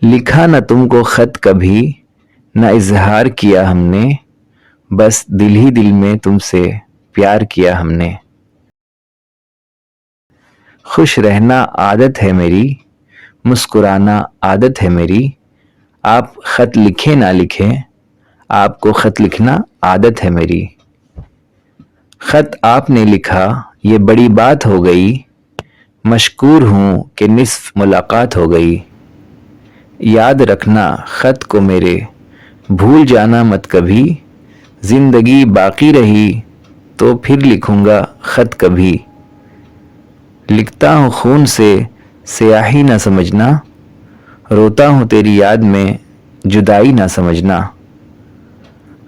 لکھا نہ تم کو خط کبھی، نہ اظہار کیا ہم نے، بس دل ہی دل میں تم سے پیار کیا ہم نے۔ خوش رہنا عادت ہے میری، مسکرانا عادت ہے میری، آپ خط لکھیں نہ لکھیں، آپ کو خط لکھنا عادت ہے میری۔ خط آپ نے لکھا یہ بڑی بات ہو گئی، مشکور ہوں کہ نصف ملاقات ہو گئی۔ یاد رکھنا خط کو میرے، بھول جانا مت کبھی، زندگی باقی رہی تو پھر لکھوں گا خط کبھی۔ لکھتا ہوں خون سے سیاہی نہ سمجھنا، روتا ہوں تیری یاد میں جدائی نہ سمجھنا۔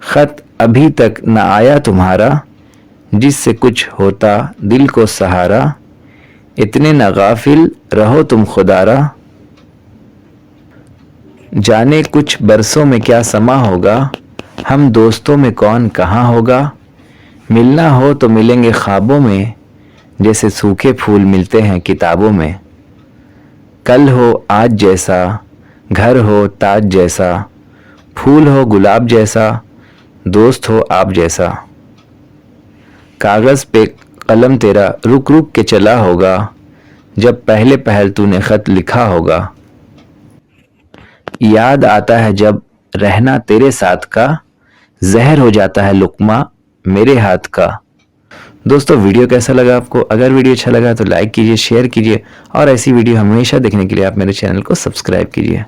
خط ابھی تک نہ آیا تمہارا، جس سے کچھ ہوتا دل کو سہارا، اتنے نہ غافل رہو تم خدارا۔ جانے کچھ برسوں میں کیا سما ہوگا، ہم دوستوں میں کون کہاں ہوگا۔ ملنا ہو تو ملیں گے خوابوں میں، جیسے سوکھے پھول ملتے ہیں کتابوں میں۔ کل ہو آج جیسا، گھر ہو تاج جیسا، پھول ہو گلاب جیسا، دوست ہو آپ جیسا۔ کاغذ پہ قلم تیرا رک رک کے چلا ہوگا، جب پہلے پہل تو نے خط لکھا ہوگا۔ یاد آتا ہے جب رہنا تیرے ساتھ کا، زہر ہو جاتا ہے لقمہ میرے ہاتھ کا۔ دوستو ویڈیو کیسا لگا آپ کو؟ اگر ویڈیو اچھا لگا تو لائک کیجئے، شیئر کیجئے، اور ایسی ویڈیو ہمیشہ دیکھنے کے لیے آپ میرے چینل کو سبسکرائب کیجئے۔